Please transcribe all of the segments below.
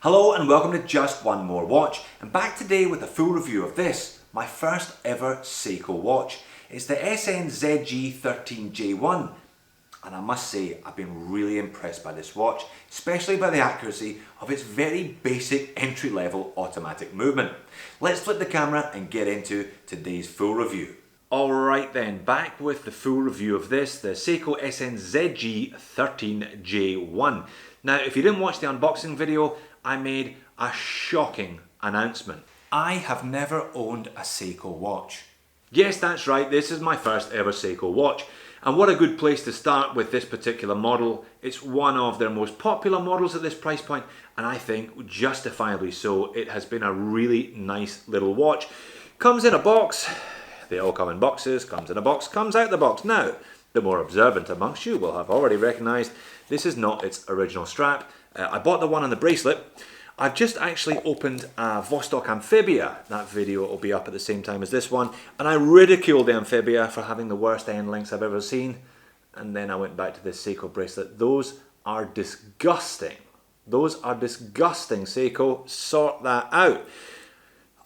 Hello and welcome to Just One More Watch. I'm back today with a full review of this, my first ever Seiko watch. It's the SNZG13J1 and I must say I've been really impressed by this watch, especially by the accuracy of its very basic entry-level automatic movement. Let's flip the camera and get into today's full review. Alright then, back with the full review of this, the Seiko SNZG13J1. Now if you didn't watch the unboxing video, I made a shocking announcement. I have never owned a Seiko watch. Yes, that's right, this is my first ever Seiko watch. And what a good place to start with this particular model. It's one of their most popular models at this price point, and I think justifiably so. It has been a really nice little watch. Comes in a box, they all come in boxes, comes in a box, comes out the box. Now, the more observant amongst you will have already recognised this is not its original strap. I bought the one on the bracelet. I've just actually opened a Vostok Amphibia. That video will be up at the same time as this one. And I ridiculed the Amphibia for having the worst end links I've ever seen. And then I went back to this Seiko bracelet. Those are disgusting. Those are disgusting, Seiko. Sort that out.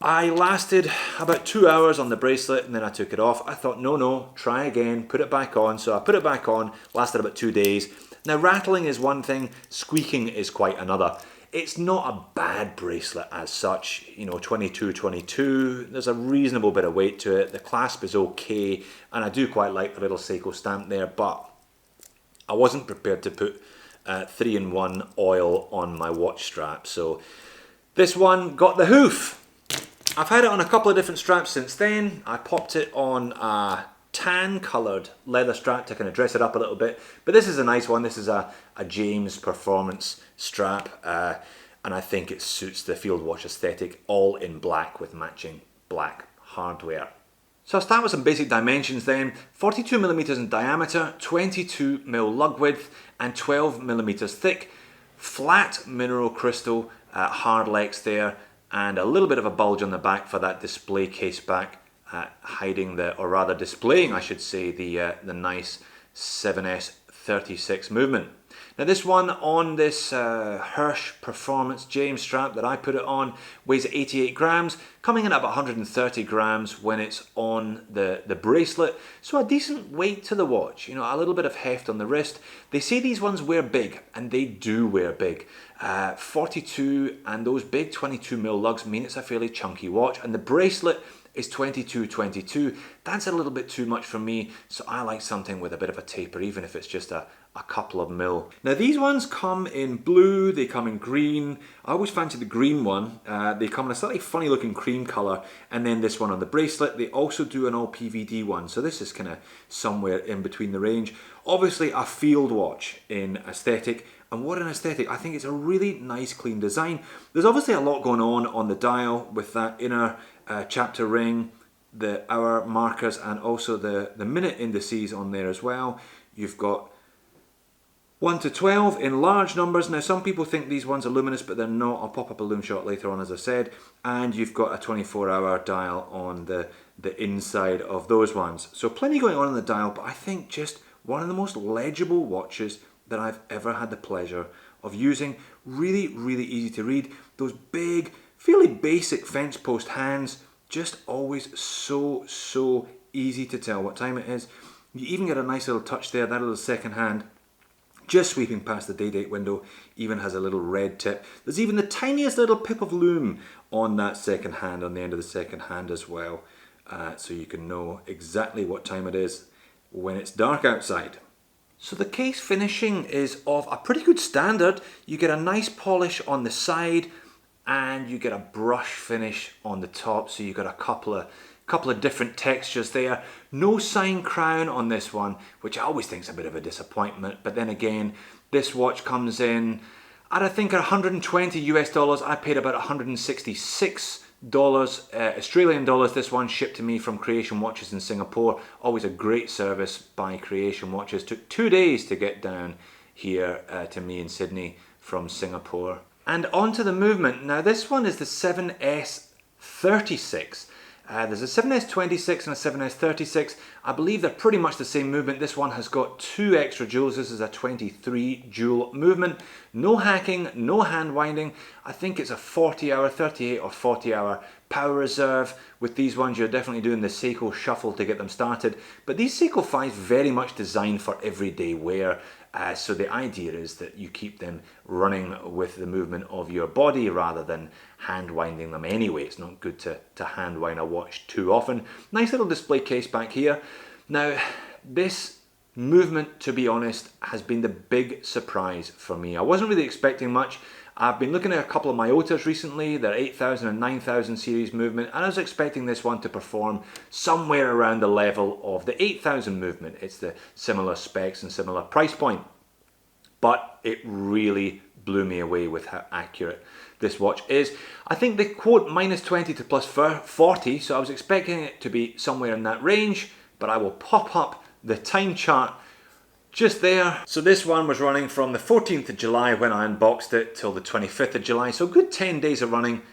I lasted about 2 hours on the bracelet and then I took it off. I thought, no, try again, put it back on. So I put it back on, lasted about 2 days. Now rattling is one thing, squeaking is quite another. It's not a bad bracelet as such, you know, 2222, there's a reasonable bit of weight to it, the clasp is okay, and I do quite like the little Seiko stamp there, but I wasn't prepared to put 3-in-1 oil on my watch strap, so this one got the hoof. I've had it on a couple of different straps since then. I popped it on a tan coloured leather strap to kind of dress it up a little bit, but this is a nice one. This is a James Performance strap, and I think it suits the field watch aesthetic, all in black with matching black hardware. So I'll start with some basic dimensions then. 42mm in diameter, 22mm lug width, and 12mm thick. Flat mineral crystal hard legs there, and a little bit of a bulge on the back for that display case back, hiding or rather displaying, I should say, the nice 7S36 movement. Now this one on this Hirsch Performance James strap that I put it on weighs 88 grams, coming in at about 130 grams when it's on the bracelet. So a decent weight to the watch, you know, a little bit of heft on the wrist. They say these ones wear big, and they do wear big. 42 and those big 22mm lugs mean it's a fairly chunky watch, and the bracelet is 2222. That's a little bit too much for me, so I like something with a bit of a taper, even if it's just a couple of mil. Now these ones come in blue, they come in green. I always fancy the green one. They come in a slightly funny looking cream colour, and then this one on the bracelet. They also do an all PVD one, so this is kind of somewhere in between the range. Obviously a field watch in aesthetic, and what an aesthetic. I think it's a really nice clean design. There's obviously a lot going on the dial with that inner chapter ring, the hour markers, and also the minute indices on there as well. You've got 1 to 12 in large numbers. Now some people think these ones are luminous, but they're not. I'll pop up a Loom Shot later on, as I said. And you've got a 24-hour dial on the inside of those ones. So plenty going on the dial, but I think just one of the most legible watches that I've ever had the pleasure of using. Really, really easy to read. Those big, fairly basic fence post hands, just always so easy to tell what time it is. You even get a nice little touch there, that little second hand, just sweeping past the day-date window, even has a little red tip. There's even the tiniest little pip of lume on that second hand, on the end of the second hand as well, so you can know exactly what time it is when it's dark outside. So the case finishing is of a pretty good standard. You get a nice polish on the side, and you get a brush finish on the top, so you got a couple of different textures there. No sign crown on this one, which I always think is a bit of a disappointment, but then again, this watch comes in at I think $120 US. I paid about $166 Australian dollars. This one shipped to me from Creation Watches in Singapore. Always a great service by Creation Watches. Took 2 days to get down here to me in Sydney from Singapore. And onto the movement. Now this one is the 7S36. There's a 7S26 and a 7S36. I believe they're pretty much the same movement. This one has got 2 extra joules. This is a 23 joule movement. No hacking, no hand winding. I think it's a 40 hour, 38 or 40 hour power reserve. With these ones you're definitely doing the Seiko shuffle to get them started. But these Seiko 5s very much designed for everyday wear. So the idea is that you keep them running with the movement of your body rather than hand winding them anyway. It's not good to hand wind a watch too often. Nice little display case back here. Now this movement, to be honest, has been the big surprise for me. I wasn't really expecting much. I've been looking at a couple of Myotas recently, their 8000 and 9000 series movement, and I was expecting this one to perform somewhere around the level of the 8000 movement. It's the similar specs and similar price point. But it really blew me away with how accurate this watch is. I think they quote -20 to +40, so I was expecting it to be somewhere in that range, but I will pop up the time chart just there. So this one was running from the 14th of July when I unboxed it till the 25th of July. So a good 10 days of running.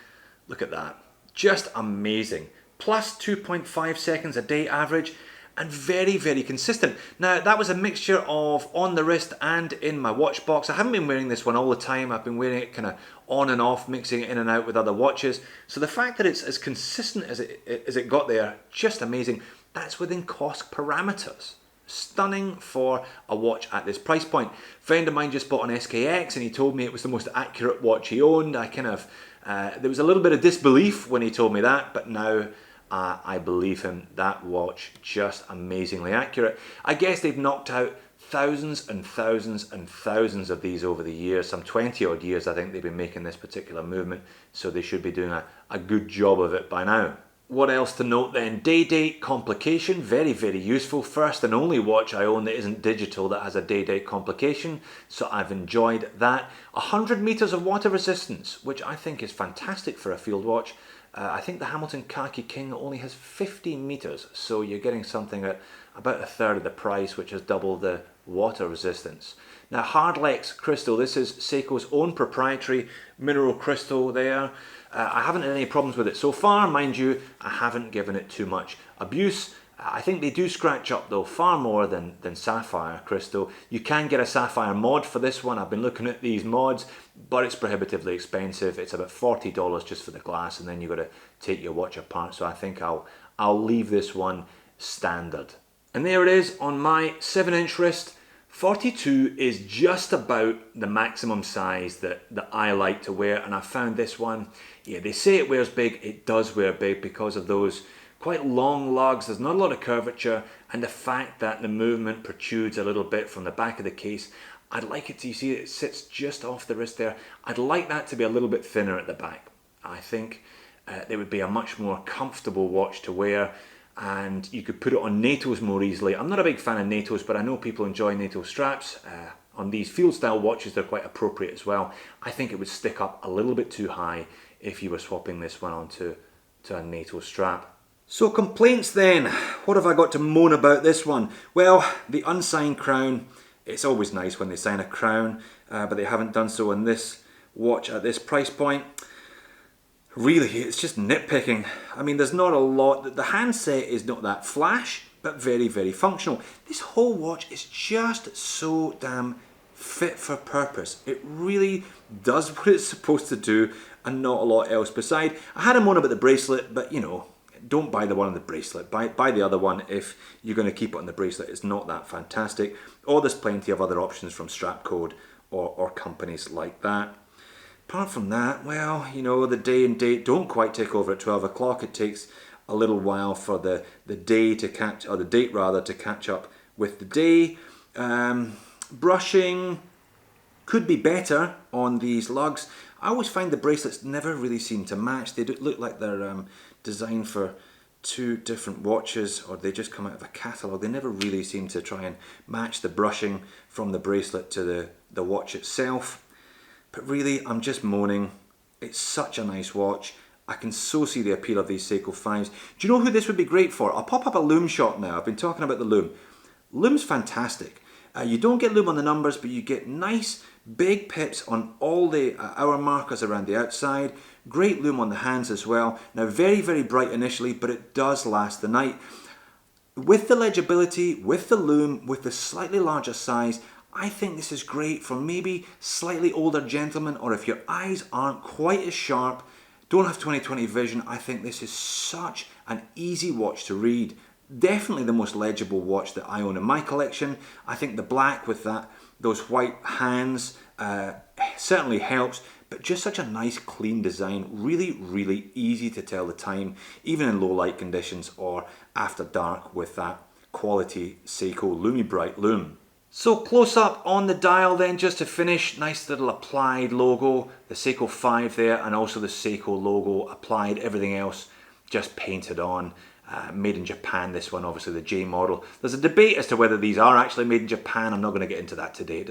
Look at that. Just amazing. Plus 2.5 seconds a day average and very, very consistent. Now that was a mixture of on the wrist and in my watch box. I haven't been wearing this one all the time. I've been wearing it kind of on and off, mixing it in and out with other watches. So the fact that it's as consistent as it got there, just amazing. That's within cost parameters. Stunning for a watch at this price point. A friend of mine just bought an SKX and he told me it was the most accurate watch he owned. I kind of, there was a little bit of disbelief when he told me that, but now I believe him. That watch, just amazingly accurate. I guess they've knocked out thousands and thousands and thousands of these over the years. Some 20 odd years I think they've been making this particular movement, so they should be doing a good job of it by now. What else to note then? Day date complication, very, very useful. First and only watch I own that isn't digital that has a day date complication, so I've enjoyed that. 100 meters of water resistance, which I think is fantastic for a field watch. I think the Hamilton Khaki King only has 15 meters, so you're getting something at about a third of the price, which has double the water resistance. Now Hardlex crystal, this is Seiko's own proprietary mineral crystal there. I haven't had any problems with it so far, mind you. I haven't given it too much abuse. I think they do scratch up though, far more than sapphire crystal. You can get a sapphire mod for this one. I've been looking at these mods, but it's prohibitively expensive. It's about $40 just for the glass, and then you've got to take your watch apart. So I think I'll leave this one standard. And there it is on my 7-inch wrist. 42 is just about the maximum size that I like to wear, and I found this one, yeah, they say it wears big, it does wear big because of those quite long lugs. There's not a lot of curvature, and the fact that the movement protrudes a little bit from the back of the case. I'd like it to, you see it sits just off the wrist there. I'd like that to be a little bit thinner at the back. I think it would be a much more comfortable watch to wear, and you could put it on NATOs more easily. I'm not a big fan of NATOs, but I know people enjoy NATO straps. On these field style watches, they're quite appropriate as well. I think it would stick up a little bit too high if you were swapping this one onto a NATO strap. So complaints then, what have I got to moan about this one? Well, the unsigned crown. It's always nice when they sign a crown, but they haven't done so on this watch at this price point. Really, it's just nitpicking. I mean, there's not a lot. The handset is not that flash, but very, very functional. This whole watch is just so damn fit for purpose. It really does what it's supposed to do and not a lot else beside. I had a moan about the bracelet, but you know, don't buy the one on the bracelet. Buy the other one if you're going to keep it on the bracelet. It's not that fantastic. Or there's plenty of other options from Strapcode or companies like that. Apart from that, well, you know, the day and date don't quite take over at 12 o'clock. It takes a little while for the day to catch, or the date rather, to catch up with the day. Brushing could be better on these lugs. I always find the bracelets never really seem to match. They look like they're designed for two different watches, or they just come out of a catalogue. They never really seem to try and match the brushing from the bracelet to the watch itself. But really, I'm just moaning. It's such a nice watch. I can so see the appeal of these Seiko 5s. Do you know who this would be great for? I'll pop up a Loom Shot now. I've been talking about the Loom. Loom's fantastic. You don't get loom on the numbers, but you get nice big pips on all the hour markers around the outside. Great loom on the hands as well. Now very, very bright initially, but it does last the night. With the legibility, with the loom, with the slightly larger size, I think this is great for maybe slightly older gentlemen, or if your eyes aren't quite as sharp, don't have 20/20 vision. I think this is such an easy watch to read. Definitely the most legible watch that I own in my collection. I think the black with those white hands certainly helps, but just such a nice clean design. Really, really easy to tell the time, even in low light conditions or after dark with that quality Seiko Loomy Bright loom. So close up on the dial then, just to finish, nice little applied logo, the Seiko 5 there, and also the Seiko logo applied, everything else just painted on. Made in Japan, this one, obviously the J model. There's a debate as to whether these are actually made in Japan. I'm not going to get into that today. It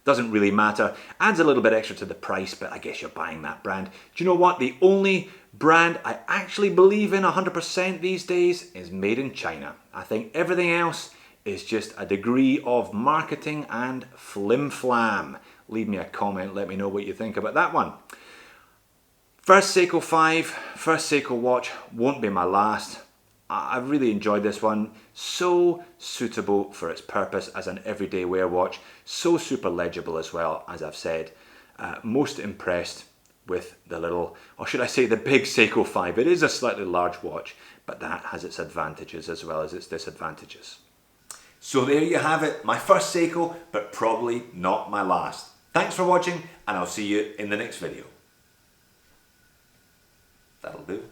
doesn't really matter. Adds a little bit extra to the price, but I guess you're buying that brand. Do you know what? The only brand I actually believe in 100% these days is made in China. I think everything else is just a degree of marketing and flim-flam. Leave me a comment, let me know what you think about that one. First Seiko 5, first Seiko watch, won't be my last. I really enjoyed this one. So suitable for its purpose as an everyday wear watch. So super legible as well, as I've said. Most impressed with the little, or should I say the big Seiko 5. It is a slightly large watch, but that has its advantages as well as its disadvantages. So there you have it, my first Seiko, but probably not my last. Thanks for watching, and I'll see you in the next video. That'll do.